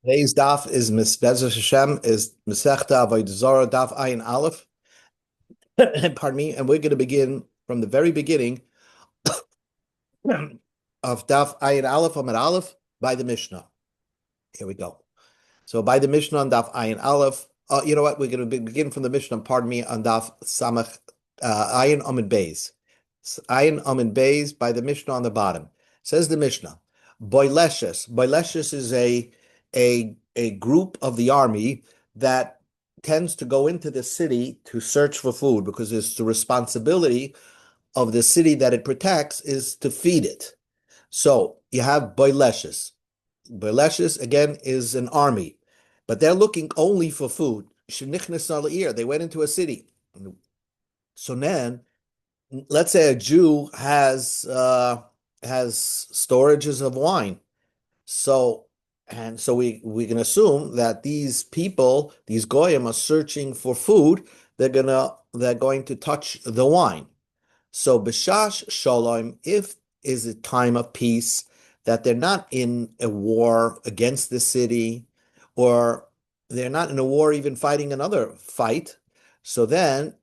Today's daf is Bezos Hashem is Masechta Avodah Zarah daf Ayin Aleph. Pardon me, and we're going to begin from the very beginning of daf Ayin Aleph Amid Aleph by the Mishnah. Here we go. So by the Mishnah on daf Ayin Aleph, you know what? We're going to begin from the Mishnah. Pardon me, on daf Samach Ayin Amid Beis. Ayin Amid Beis by the Mishnah on the bottom. Says the Mishnah, Boileshes. Boileshes is a group of the army that tends to go into the city to search for food because it's the responsibility of the city that it protects is to feed it. So you have Boileshes. Boileshes, again, is an army, but they're looking only for food. They went into a city. So then, let's say a Jew has storages of wine. So we can assume that these people, these goyim, are searching for food. They're going to touch the wine. So b'shash shalom, if is a time of peace, that they're not in a war against the city, or they're not in a war even fighting another fight. So then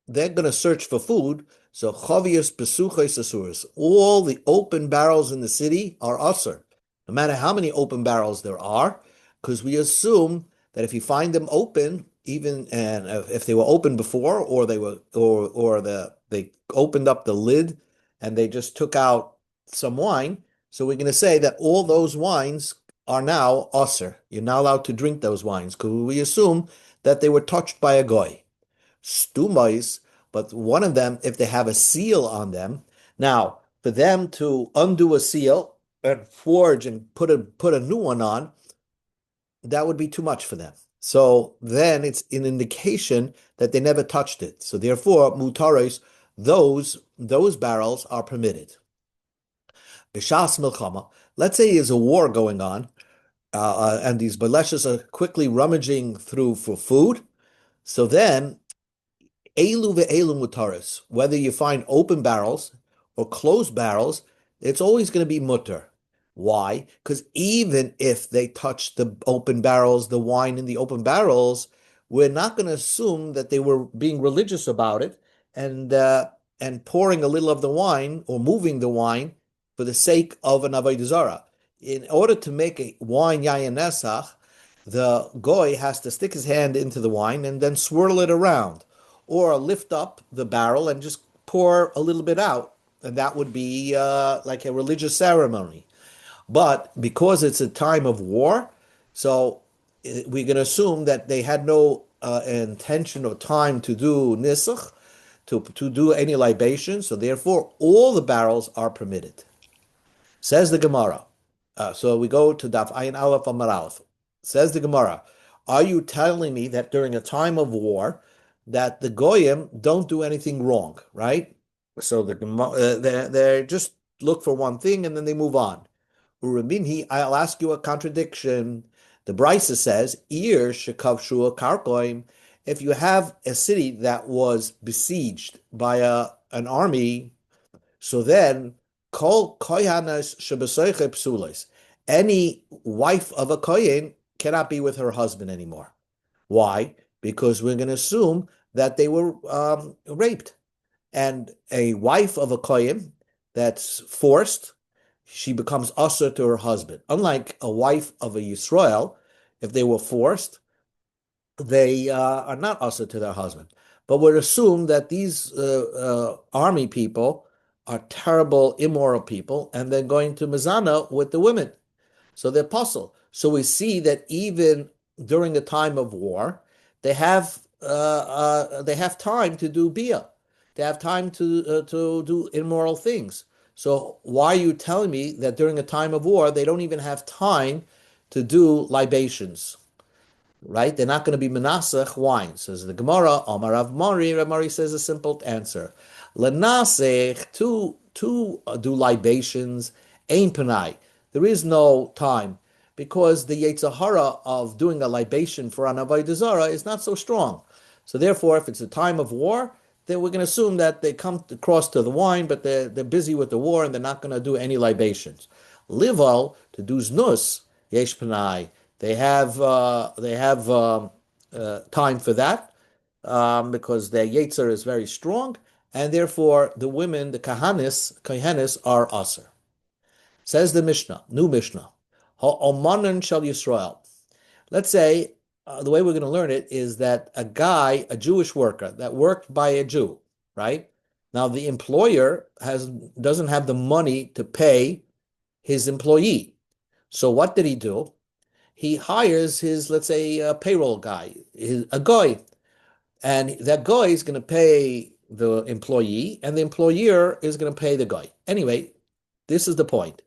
they're going to search for food. So chavius pesuches asuras, all the open barrels in the city are usur, no matter how many open barrels there are, because we assume that if you find them open, even and if they were open before, or they opened up the lid and they just took out some wine, so we're going to say that all those wines are now usur. You're not allowed to drink those wines because we assume that they were touched by a goy. Stumais, but one of them, if they have a seal on them, now for them to undo a seal and forge and put a new one on, that would be too much for them. So then it's an indication that they never touched it. So therefore, mutaros, those barrels are permitted. B'shas milchama. Let's say there's a war going on, and these baleshas are quickly rummaging through for food. So then Elu ve'elu mutaris. Whether you find open barrels or closed barrels, it's always going to be mutter. Why? Because even if they touch the open barrels, the wine in the open barrels, we're not going to assume that they were being religious about it and pouring a little of the wine or moving the wine for the sake of an avodah zarah. In order to make a wine yayin nesach, the goy has to stick his hand into the wine and then swirl it around, or lift up the barrel and just pour a little bit out, and that would be like a religious ceremony. But because it's a time of war, so we can assume that they had no intention or time to do nisach, to do any libation. So therefore, all the barrels are permitted. Says the Gemara. So we go to Daf Ayin Aleph Amar Aleph. Says the Gemara, are you telling me that during a time of war, that the goyim don't do anything wrong, right? So they just look for one thing and then they move on. Urabinhi, I'll ask you a contradiction. The Brisa says, Ir shekavshu karkoim. If you have a city that was besieged by an army, so then kol koyanas shebesoiche psulos. Any wife of a kohen cannot be with her husband anymore. Why? Because we're going to assume that they were raped. And a wife of a kohen that's forced, she becomes usher to her husband. Unlike a wife of a Yisrael, if they were forced, they are not usher to their husband. But we'll assume that these army people are terrible, immoral people, and they're going to Mizana with the women. So they're puzzled. So we see that even during a time of war, they have time to do bia. They have time to do immoral things. So why are you telling me that during a time of war they don't even have time to do libations? Right? They're not going to be menasech wine. Says the Gemara. Omar Rav Mari. Rav Mari says a simple answer. Lenasech to do libations ain panai. There is no time because the Yetzer Hara of doing a libation for an avodah zarah is not so strong. So therefore, if it's a time of war, then we're going to assume that they come across to the wine, but they're busy with the war and they're not going to do any libations. Lival to do znus yesh panai. They have time for that because their yetzer is very strong, and therefore the women, the kahanis are aser. Says the Mishnah, new Mishnah, ha'omanan shel Yisrael. Let's say the way we're going to learn it is that a Jewish worker that worked by a Jew, right? Now the employer doesn't have the money to pay his employee. So what did he do? He hires his, let's say, payroll guy, a guy, and that guy is going to pay the employee, and the employer is going to pay the guy. Anyway, this is the point.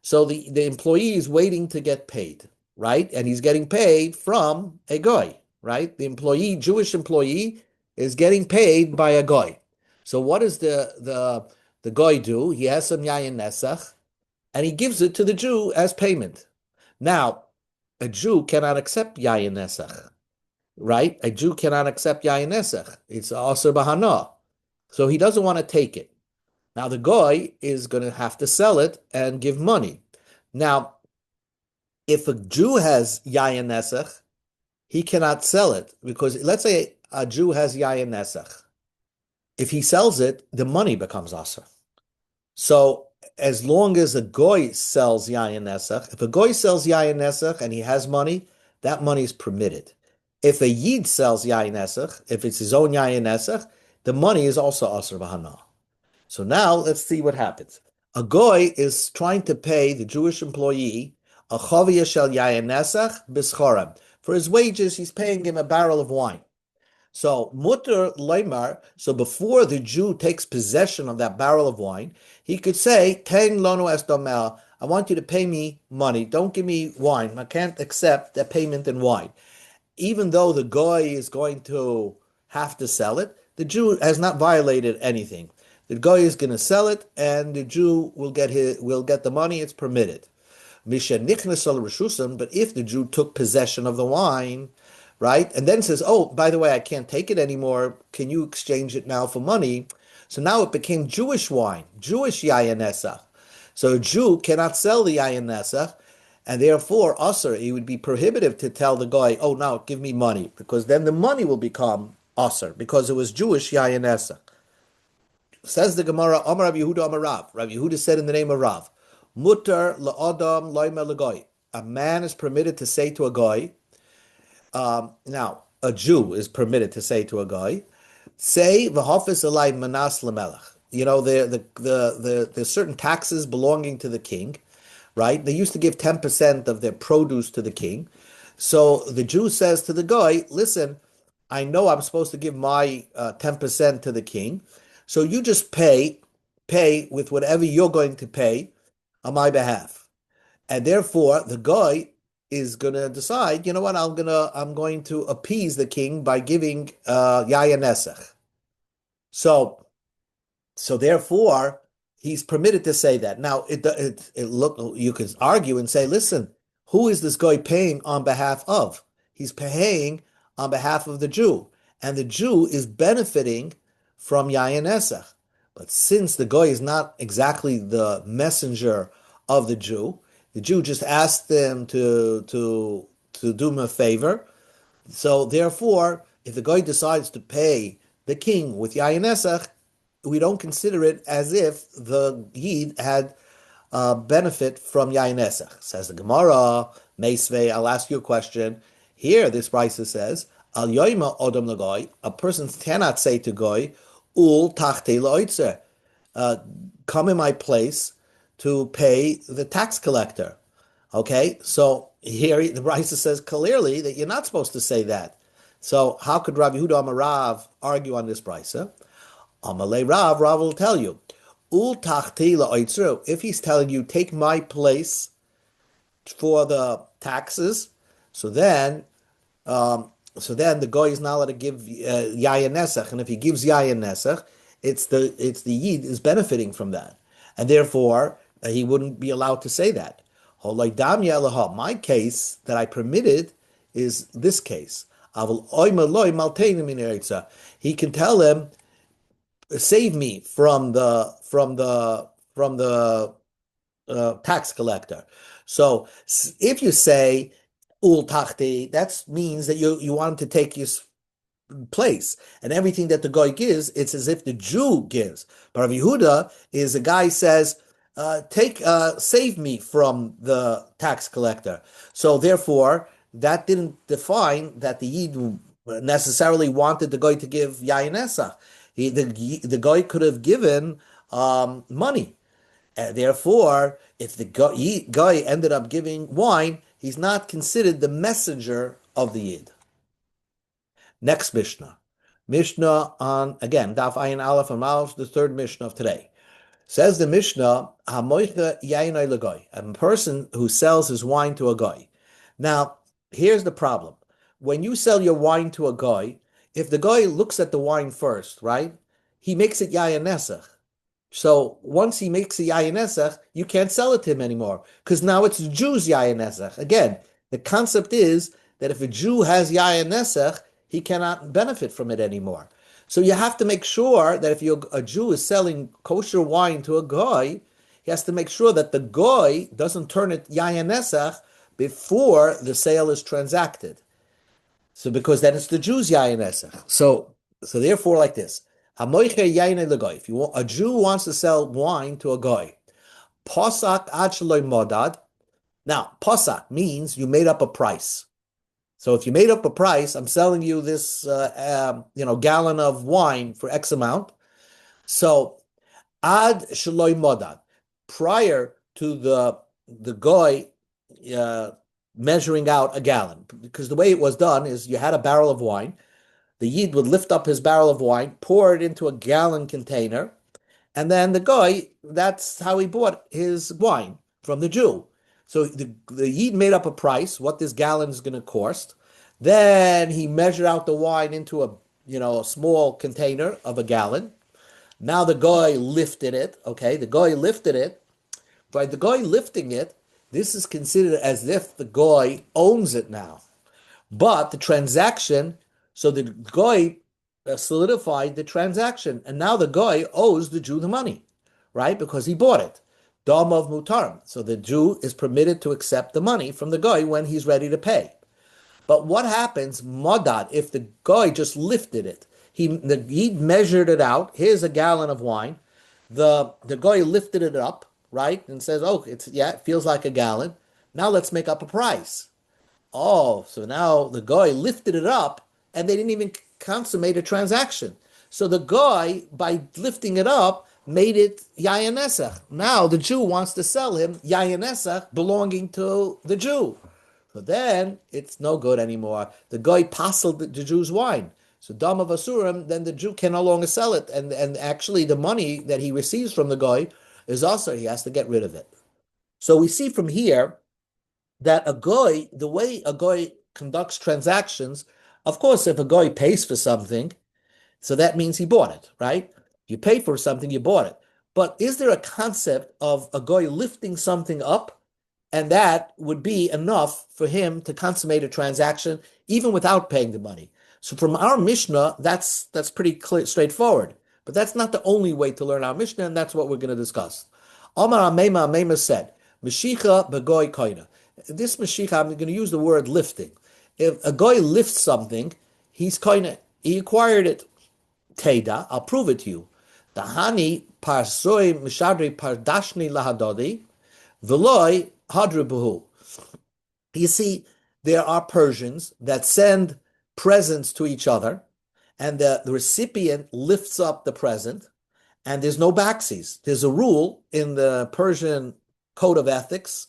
So the employee is waiting to get paid, right? And he's getting paid from a guy, right? The employee, Jewish employee, is getting paid by a guy. So what does the guy do? He has some yayin nesach, and he gives it to the Jew as payment. Now, a Jew cannot accept yayin nesach, right? A Jew cannot accept yayin nesach. It's aser bahana. So he doesn't want to take it. Now the guy is going to have to sell it and give money. Now, if a Jew has yayin nesach, he cannot sell it because let's say a Jew has yayin nesach. If he sells it, the money becomes aser. So as long as a goy sells yayin nesach, if a goy sells yayin nesach and he has money, that money is permitted. If a yid sells yayin nesach, if it's his own yayin nesach, the money is also aser b'hana. So now let's see what happens. A goy is trying to pay the Jewish employee a chaviyah shel yayin nesach b'schorem. For his wages, he's paying him a barrel of wine. So mutter leimar. So before the Jew takes possession of that barrel of wine, he could say, "Ten lono es domel. I want you to pay me money. Don't give me wine. I can't accept that payment in wine." Even though the goy is going to have to sell it, the Jew has not violated anything. The goy is going to sell it, and the Jew will get the money. It's permitted. But if the Jew took possession of the wine, right, and then says, "Oh, by the way, I can't take it anymore. Can you exchange it now for money?" So now it became Jewish wine, Jewish yayin nesach. So a Jew cannot sell the yayin nesach, and therefore, aser, it would be prohibitive to tell the guy, "Oh, now give me money," because then the money will become aser because it was Jewish yayin nesach. Says the Gemara, Amar Rabbi Yehuda Amar Rav. Rabbi Yehuda said in the name of Rav, Mutar la'adam loyme l'goy. A man is permitted to say to a guy, now, a Jew is permitted to say to a guy, say v'hafis alay manas lemelech. You know, there's certain taxes belonging to the king, right? They used to give 10% of their produce to the king. So the Jew says to the guy, listen, I know I'm supposed to give my 10% to the king, so you just pay with whatever you're going to pay on my behalf. And therefore, the guy is going to decide, you know what, I'm going to appease the king by giving yayin nesach. So therefore, he's permitted to say that. Now, you could argue and say, listen, who is this guy paying on behalf of? He's paying on behalf of the Jew, and the Jew is benefiting from yayin nesach. But since the guy is not exactly the messenger of the Jew just asked them to do him a favor. So therefore, if the guy decides to pay the king with yayin nesach, we don't consider it as if the Yid had benefit from yayin nesach. Says the Gemara, Meisvei, I'll ask you a question. Here, this Brisa says, Al yoima odom lagoy, a person cannot say to goy, ul tachtei loitzer, come in my place to pay the tax collector. Okay, so here the Brisa says clearly that you're not supposed to say that. So how could Rabbi Yehuda Amar Rav argue on this Brisa? Amalei Rav will tell you, Ul tachti la'oitzru, if he's telling you, take my place for the taxes, so then the guy is not allowed to give yayin nesach, and if he gives yayin nesach, it's the yid is benefiting from that, and therefore he wouldn't be allowed to say that. My case that I permitted is this case. He can tell him, save me from the tax collector. So if you say ul tachti, that means that you want him to take his place. And everything that the guy gives, it's as if the Jew gives. But Rav Yehuda is a guy says, save me from the tax collector. So therefore, that didn't define that the Yid necessarily wanted the guy to give Yayin Esach. The guy could have given money. Therefore, if the guy ended up giving wine, he's not considered the messenger of the Yid. Next Mishnah. Mishnah on, again, Daf Ayin Aleph and Aleph, the third Mishnah of today. Says the Mishnah, Hamoicha Yainai Lagoy, a person who sells his wine to a guy. Now, here's the problem. When you sell your wine to a guy, if the guy looks at the wine first, right, he makes it Yayin Nesach. So once he makes a Yayin Nesach, you can't sell it to him anymore because now it's the Jew's Yayin Nesach. Again, the concept is that if a Jew has Yayin Nesach, he cannot benefit from it anymore. So you have to make sure that if a Jew is selling kosher wine to a goy, he has to make sure that the goy doesn't turn it Yayin Nesach before the sale is transacted. So because then it's the Jew's Yayin Nesach. So therefore, like this. If a Jew wants to sell wine to a guy, posak ad sheloi modad. Now, posak means you made up a price. So if you made up a price, I'm selling you this, gallon of wine for X amount. So ad sheloi modad, prior to the guy measuring out a gallon, because the way it was done is you had a barrel of wine. The Yid would lift up his barrel of wine, pour it into a gallon container, and then the guy, that's how he bought his wine from the Jew. So the Yid made up a price, what this gallon is going to cost. Then he measured out the wine into a small container of a gallon. Now the guy lifted it, okay? The guy lifted it. By the guy lifting it, this is considered as if the guy owns it now. But the transaction, so the guy solidified the transaction, and now the guy owes the Jew the money, right? Because he bought it. Dam of mutarim. So the Jew is permitted to accept the money from the guy when he's ready to pay. But what happens, modad, if the guy just lifted it? He measured it out. Here's a gallon of wine. The guy lifted it up, right, and says, "Oh, it feels like a gallon. Now let's make up a price." Oh, so now the guy lifted it up and they didn't even consummate a transaction. So the guy, by lifting it up, made it Yayin Nesach. Now the Jew wants to sell him Yayin Nesach belonging to the Jew. So then it's no good anymore. The guy passled the Jew's wine. So Dam of Asurim, then the Jew can no longer sell it. And actually the money that he receives from the guy is also, he has to get rid of it. So we see from here that the way a guy conducts transactions, of course, if a guy pays for something, so that means he bought it, right? You pay for something, you bought it. But is there a concept of a guy lifting something up, and that would be enough for him to consummate a transaction even without paying the money? So from our Mishnah, that's pretty clear, straightforward. But that's not the only way to learn our Mishnah, and that's what we're going to discuss. Amar Amema said, Meshicha begoy koina. This Meshicha, I'm going to use the word lifting. If a guy lifts something, he's koina. He acquired it. Teda, I'll prove it to you. Dahani parsoi mishadri pardashni lahadodi, veloy hadribuhu. You see, there are Persians that send presents to each other, and the recipient lifts up the present, and there's no backsies. There's a rule in the Persian code of ethics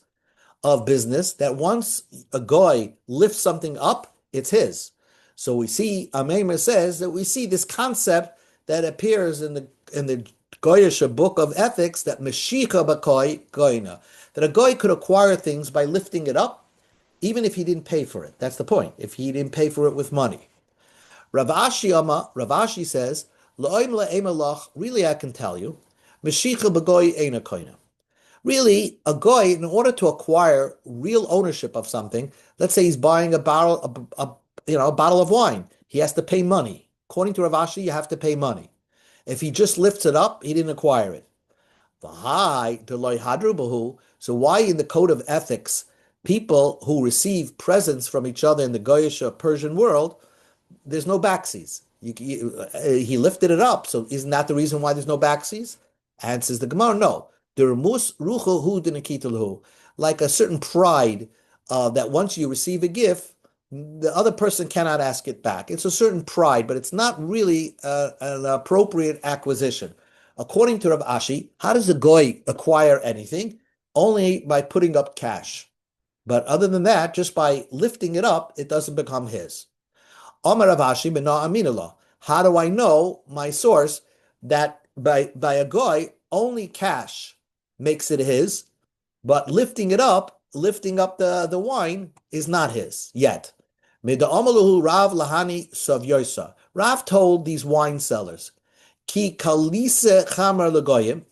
of business that once a guy lifts something up, it's his. So we see, Amema says that we see this concept that appears in the Goyish book of ethics, that Meshicha B'Koi Goyna, that a guy could acquire things by lifting it up, even if he didn't pay for it. That's the point. If he didn't pay for it with money. Rav Ashi says, really I can tell you, Meshicha B'Goy Eina Koina. Really, a guy, in order to acquire real ownership of something, let's say he's buying a bottle of wine, he has to pay money. According to Rav Ashi, you have to pay money. If he just lifts it up, he didn't acquire it. So why in the code of ethics people who receive presents from each other in the Goyish or Persian world, there's no backsies. He lifted it up, so isn't that the reason why there's no backsies? And says the Gemara, no. Dermus rucho hu dinakitelhu, like a certain pride that once you receive a gift, the other person cannot ask it back. It's a certain pride, but it's not really an appropriate acquisition. According to Rav Ashi, how does a goy acquire anything? Only by putting up cash. But other than that, just by lifting it up, it doesn't become his. Amar Rav Ashi b'na aminullah. How do I know my source that by a goy only cash makes it his, but lifting up the wine is not his yet? Rav lahani savyosa. Rav told these wine sellers, ki kalise chamar legoyim,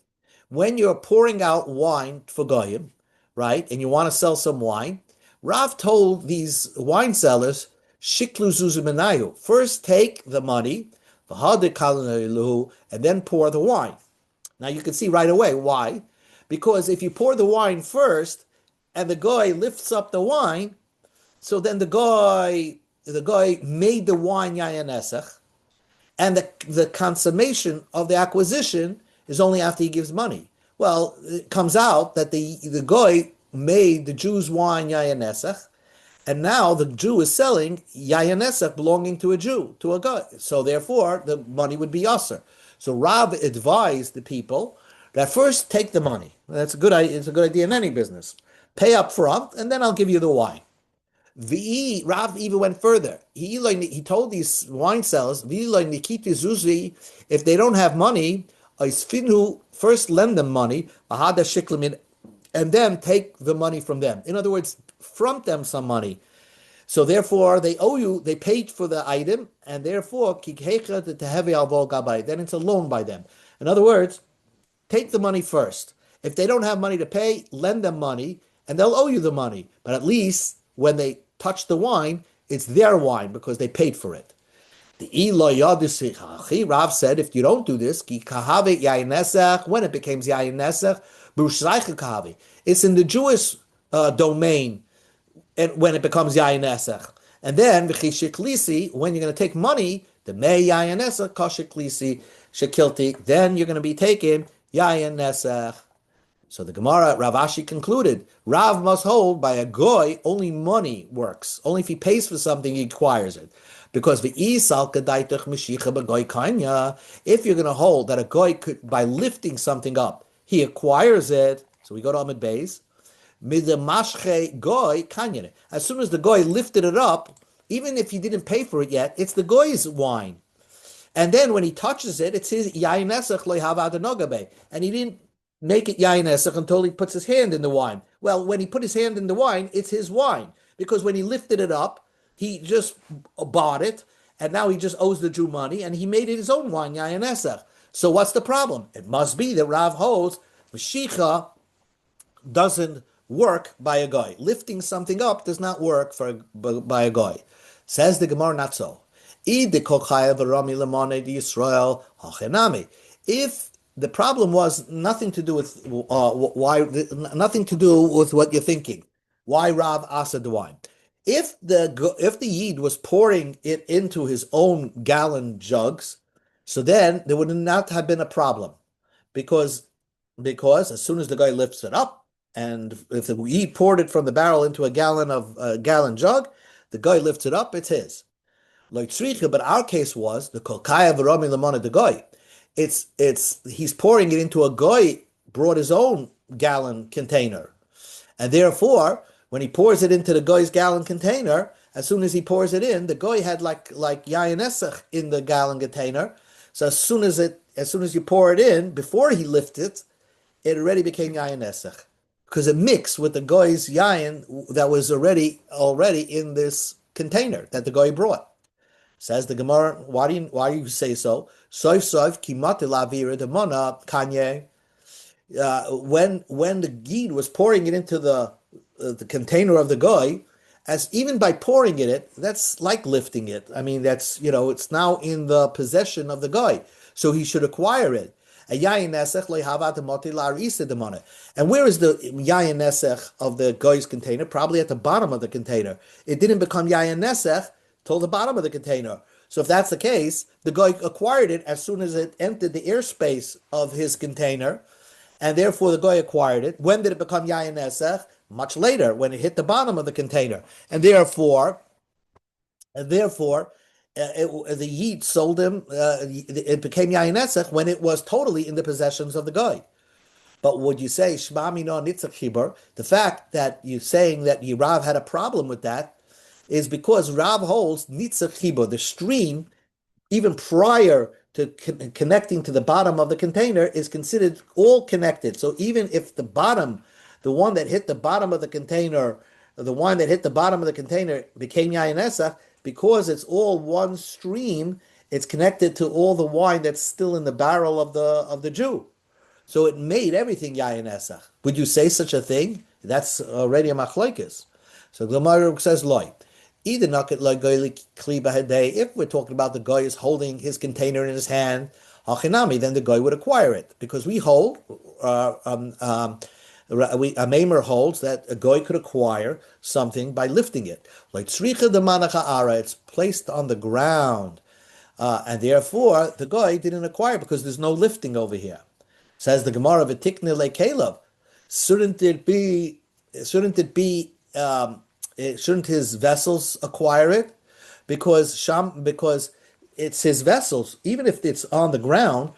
when you're pouring out wine for goyim, right, and you want to sell some wine, Rav told these wine sellers, shiklu zuzumenayu, first take the money, and then pour the wine. Now you can see right away why. Because if you pour the wine first, and the guy lifts up the wine, so then the guy made the wine yayin esech, and the consummation of the acquisition is only after he gives money. Well, it comes out that the guy made the Jew's wine yayin esech, and now the Jew is selling yayin esech belonging to a Jew, to a guy. So therefore, the money would be aser. So Rav advised the people that first take the money. It's a good idea in any business. Pay up front, and then I'll give you the wine. Rav even went further. He told these wine sellers, if they don't have money, first lend them money, and then take the money from them. In other words, front them some money. So therefore, they owe you, they paid for the item, and therefore, then it's a loan by them. In other words, take the money first. If they don't have money to pay, lend them money, and they'll owe you the money. But at least when they touch the wine, it's their wine because they paid for it. Rav said, if you don't do this, when it becomes yayin nesech, it's in the Jewish domain, and when it becomes yayin nesech. And then when you're going to take money, the may yayin nesech kashiklisi shekilti, then you're going to be taking yayin nesech. So the Gemara, Rav Ashi concluded, Rav must hold by a goy, only money works. Only if he pays for something, he acquires it. Because if you're going to hold that a goy could, by lifting something up, he acquires it. So we go to Amid Beis. As soon as the goy lifted it up, even if he didn't pay for it yet, it's the goy's wine. And then when he touches it, it's his yayin nesech lo havad nogabe. And he didn't make it yayin esech until he puts his hand in the wine. Well, when he put his hand in the wine, it's his wine. Because when he lifted it up, he just bought it, and now he just owes the Jew money, and he made it his own wine, yayin esech. So what's the problem? It must be that Rav holds, Mashiach doesn't work by a guy. Lifting something up does not work by a guy. Says the Gemara, not so. If the problem was nothing to do with nothing to do with what you're thinking, why Rav asa the wine? If the Yid was pouring it into his own gallon jugs, so then there would not have been a problem, because as soon as the guy lifts it up, and if the Yid poured it from the barrel into a gallon jug, the guy lifts it up, it's his. Like tzricha, but our case was the kolkaya v'rami lemana the guy. He's pouring it into a guy brought his own gallon container, and therefore when he pours it into the guy's gallon container, as soon as he pours it in, the guy had like yayin esech in the gallon container. So as soon as you pour it in, before he lifts it, it already became yayin esech, because it mixed with the guy's yayin that was already in this container that the guy brought. Says the Gemara, why do you say so? Soif kimate lavira demona kanye. When the Yid was pouring it into the container of the guy, as even by pouring it, that's like lifting it. I mean, that's, it's now in the possession of the guy, so he should acquire it. A yayin nesech lehavat moti larisa demone. And where is the yayin nesech of the goy's container? Probably at the bottom of the container. It didn't become yayin nesech till the bottom of the container. So if that's the case, the goy acquired it as soon as it entered the airspace of his container, and therefore the goy acquired it. When did it become yayin nesech? Much later, when it hit the bottom of the container, and therefore, the Yid sold him. It became yayin nesech when it was totally in the possessions of the goy. But would you say Shema Mino Nitzach Chibur? The fact that you're saying that Rav had a problem with that is because Rav holds Nitzach Chibur, the stream, even prior to connecting to the bottom of the container, is considered all connected. So even if the bottom, the one that hit the bottom of the container, the one that hit the bottom of the container became yayin nesach, because it's all one stream, it's connected to all the wine that's still in the barrel of the Jew. So it made everything yayin esach. Would you say such a thing? That's already a machlokes. So Gemara says loy. Either naket loy goyli kli b'hadei. If we're talking about the guy is holding his container in his hand, hachinami, then the guy would acquire it, because we hold. A Maimer holds that a guy could acquire something by lifting it. Like tzricha de manacha ara, it's placed on the ground, and therefore the guy didn't acquire because there's no lifting over here. Says the Gemara, "V'tikne leKalev." Shouldn't it be? Shouldn't it be? Shouldn't his vessels acquire it? Because it's his vessels, even if it's on the ground.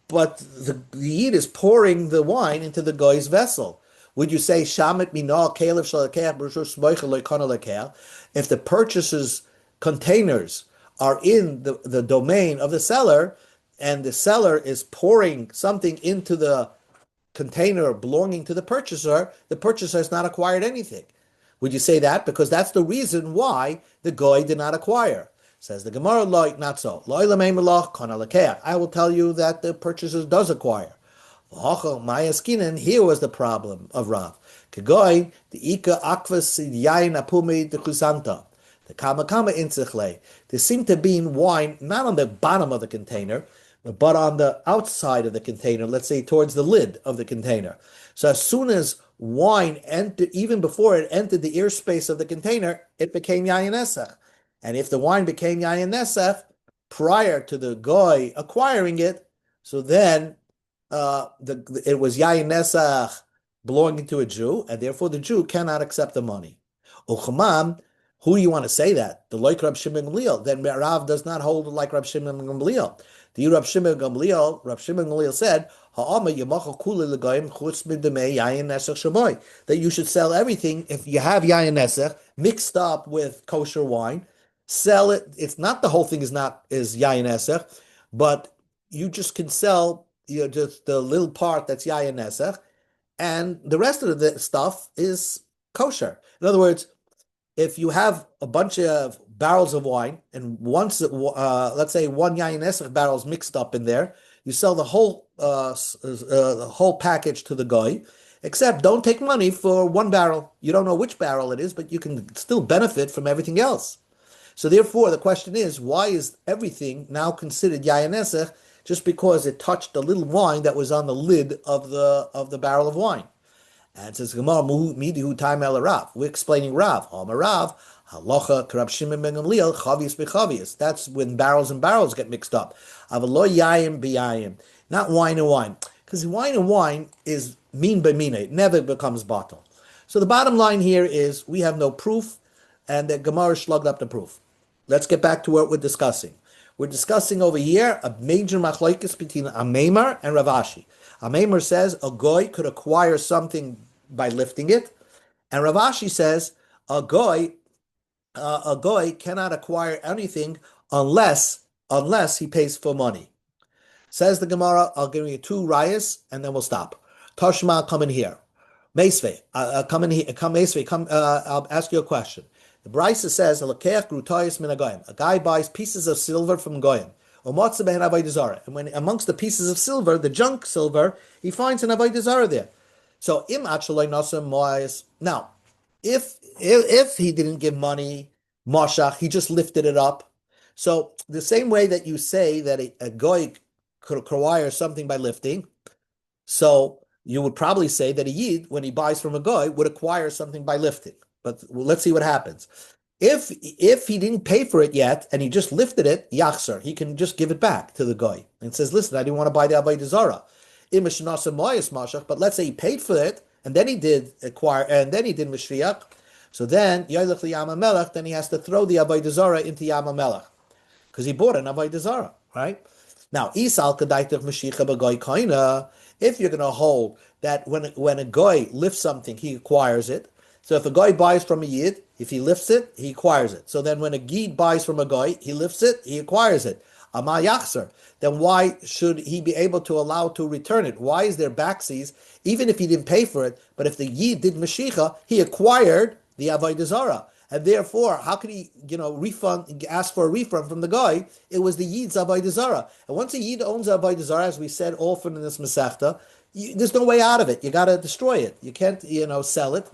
But the Yid is pouring the wine into the guy's vessel. Would you say Shamet Minah Kalev Shalakeh B'Rishus Moichel Loikana Lekeh? If the purchaser's containers are in the domain of the seller, and the seller is pouring something into the container belonging to the purchaser has not acquired anything. Would you say that? Because that's the reason why the goy did not acquire. Says the Gemara, not so. I will tell you that the purchaser does acquire. Here was the problem of Rav. The ika akvas yain apumi de chusanta. The kamakama incichle. There seemed to be wine not on the bottom of the container, but on the outside of the container, let's say towards the lid of the container. So as soon as wine entered, even before it entered the airspace of the container, it became yayin nesach. And if the wine became yayin nesach prior to the goy acquiring it, so then it was yayin nesach belonging to a Jew, and therefore the Jew cannot accept the money. Uchamam, who do you want to say that? The like Rab Shimon Gamliel. Then Rav does not hold like Rab Shimon Gamliel. The Rab Shimon Gamliel said, that you should sell everything if you have yayin nesach mixed up with kosher wine. Sell it. It's not the whole thing is yayin nesach, but you just can sell just the little part that's yayin nesach, and the rest of the stuff is kosher. In other words, if you have a bunch of barrels of wine, and once, let's say one yayin nesach barrel is mixed up in there, you sell the whole package to the guy, except don't take money for one barrel. You don't know which barrel it is, but you can still benefit from everything else. So therefore, the question is, why is everything now considered yayin nesach just because it touched a little wine that was on the lid of the barrel of wine? And it says Gemara, Midihu time el Rav. We're explaining Rav. Rav, halacha Rab Shimon ben Gamliel, chavius bechavius. That's when barrels and barrels get mixed up. Avalo yayim b'yayim, not wine and wine, because wine and wine is min b'mina. It never becomes bottle. So the bottom line here is we have no proof, and the Gemara slugged up the proof. Let's get back to what we're discussing. We're discussing over here a major machlokes between Amemar and Rav Ashi. Amemar says a goy could acquire something by lifting it, and Rav Ashi says a goy cannot acquire anything unless he pays for money. Says the Gemara, I'll give you two rayas and then we'll stop. Toshma, come in here. Meisvei, come in here. Come Meisvei, come. I'll ask you a question. The Brisa says, a guy buys pieces of silver from goyim. And when amongst the pieces of silver, the junk silver, he finds an avodah zarah there. So now, if he didn't give money, mashach, he just lifted it up. So the same way that you say that a goy could acquire something by lifting. So you would probably say that a Yid, when he buys from a Goy, would acquire something by lifting. But let's see what happens. If he didn't pay for it yet and he just lifted it, yachzer, he can just give it back to the Goy and says, listen, I didn't want to buy the Avodah Zarah. But let's say he paid for it and then he did acquire, and then he did Mishriach. So then, then he has to throw the Avodah Zarah into Yam HaMelech because he bought an Avodah Zarah, right? Now, Isal Kadaitach Mashicha B'Goy Koina, if you're going to hold that when a Goy lifts something, he acquires it. So if a Goy buys from a Yid, if he lifts it, he acquires it. So then when a Yid buys from a Goy, he lifts it, he acquires it. Ama Yachzer. Then why should he be able to allow to return it? Why is there backsies, even if he didn't pay for it? But if the Yid did Mashicha, he acquired the Avodah Zarah. And therefore, how could he, ask for a refund from the guy? It was the Yid's Avodah Zarah. And once a Yid owns Avodah Zarah, as we said often in this Masechta, there's no way out of it. You got to destroy it. You can't, sell it.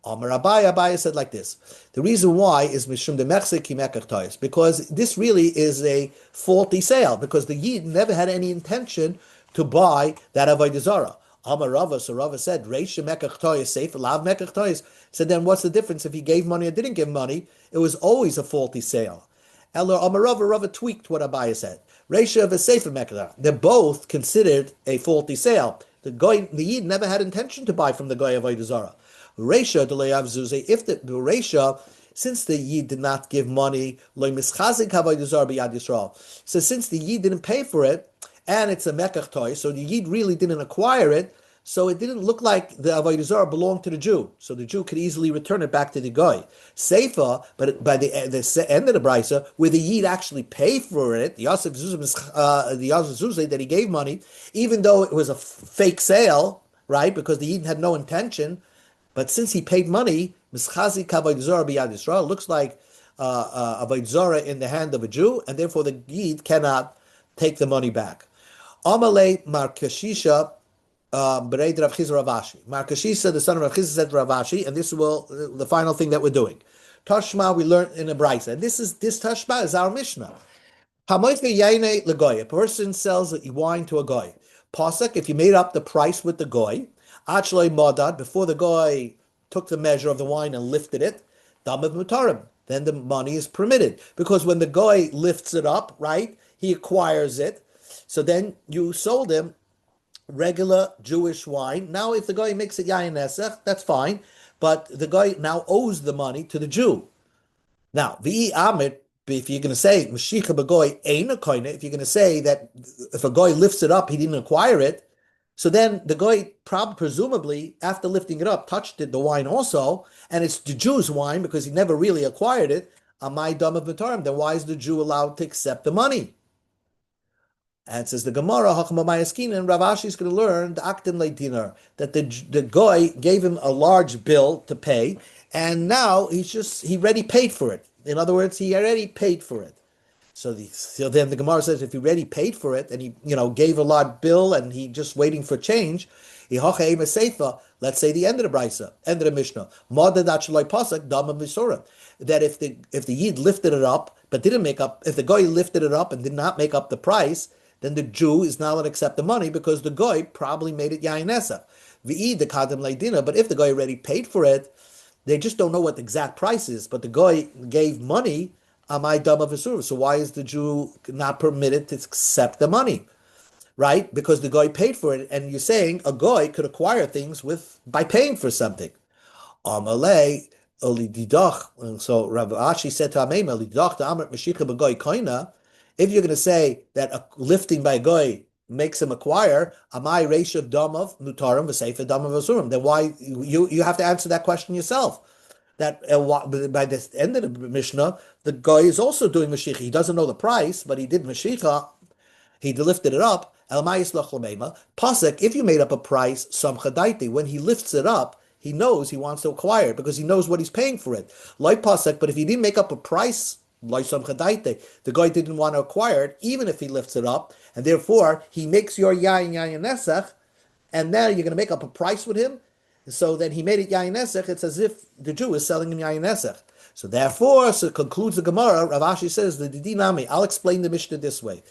Amar Abaye said like this. The reason why is Mishum de Mechse because this really is a faulty sale, because the Yid never had any intention to buy that Avodah Zarah. Amar Rava, so Rava said, Reisha Mekach Toyes safe, Lav Mekach Toyes. So then what's the difference if he gave money or didn't give money? It was always a faulty sale. Eller Amar Rava tweaked what Abaye said. Reisha of a Sefer Mekach. They're both considered a faulty sale. The Yid never had intention to buy from the Goy Avodah Zarah. Reisha Deleyav Zuze, if the Reisha, since the Yid did not give money, Lo Mischazik Avodah Zarah B'Yad Yisrael. So since the Yid didn't pay for it, and it's a mekach toy, so the Yid really didn't acquire it, so it didn't look like the Avodah Zarah belonged to the Jew, so the Jew could easily return it back to the Goy. Seifa, but by the end of the Brisa, where the Yid actually paid for it, the Yosef Zuzah that he gave money, even though it was a fake sale, right, because the Yid had no intention, but since he paid money, Mischazi Avodah Zarah B'Yad Yisrael, looks like Avodah Zarah in the hand of a Jew, and therefore the Yid cannot take the money back. Amalei Markashisha Bereid Rav Chizra Ravashi. Markashisha, the son of Rav Chizra, said to Ravashi, and this is the final thing that we're doing. Tashma, we learned in a brisa, and this Tashma is our Mishnah. Hamoife Yaine Legoy. A person sells a wine to a goy. Pasuk, if you made up the price with the goy, Achloi Modad, before the goy took the measure of the wine and lifted it, Damav Mutarim, then the money is permitted. Because when the goy lifts it up, right, he acquires it. So then you sold him regular Jewish wine. Now, if the guy makes it yayin nesach, that's fine. But the guy now owes the money to the Jew. Now, v'i amit, if you're going to say Mashicha b'goy ain't a koine, if you're going to say that if a guy lifts it up, he didn't acquire it, so then the guy presumably, after lifting it up, touched the wine also, and it's the Jew's wine because he never really acquired it. Amai dam of Matarim, then why is the Jew allowed to accept the money? And says the Gemara, and Rav Ashi is going to learn the aktim leidinar, that the goy gave him a large bill to pay, and now he already paid for it. In other words, he already paid for it. So then the Gemara says if he already paid for it and he gave a large bill and he just waiting for change, let's say the end of the brisa, end of the Mishnah, that if the Yid lifted it up but didn't make up, if the goy lifted it up and did not make up the price, then the Jew is not allowed to accept the money because the goy probably made it yayin nesach. But if the goy already paid for it, they just don't know what the exact price is, but the goy gave money, amai dam of Isur. So why is the Jew not permitted to accept the money? Right? Because the goy paid for it, and you're saying a goy could acquire things by paying for something. Amalei olididach. So Rav Ashi said to Amem, olididach to Amr Mashicha b'goy koina. If you're going to say that a lifting by a goy makes him acquire, amai reisha damav mutarim v'seifa damav asurim, then why you have to answer that question yourself. That by the end of the Mishnah, the guy is also doing Mashiach. He doesn't know the price, but he did Mashiach. He lifted it up. Pasek, if you made up a price, samchadaiti, when he lifts it up, he knows he wants to acquire it because he knows what he's paying for it. Like pasek, but if he didn't make up a price, like samchadaiti, the guy didn't want to acquire it, even if he lifts it up, and therefore he makes your yayin nesach, and now you're going to make up a price with him. So then he made it yayin nesach. It's as if the Jew is selling him yayin nesach. So therefore, so concludes the Gemara. Rav Ashi says the didinami. I'll explain the Mishnah this way.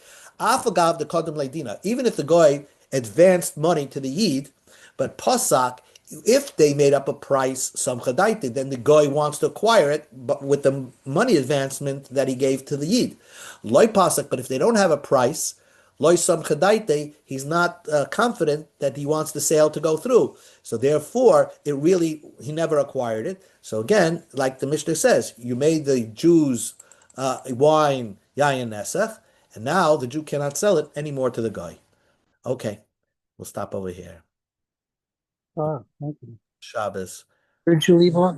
Afagav the Kodem Ledina, even if the Goy advanced money to the Yid, but Pasak, if they made up a price, some chadaite, then the Goy wants to acquire it, but with the money advancement that he gave to the Yid. Loy Pasak, but if they don't have a price, Loy Sam Chadaite, he's not confident that he wants the sale to go through. So therefore, he never acquired it. So again, like the Mishnah says, you made the Jews wine, yayin nesach, and now the Jew cannot sell it anymore to the guy. Okay, we'll stop over here. Oh, thank you. Shabbos. Where did you leave off?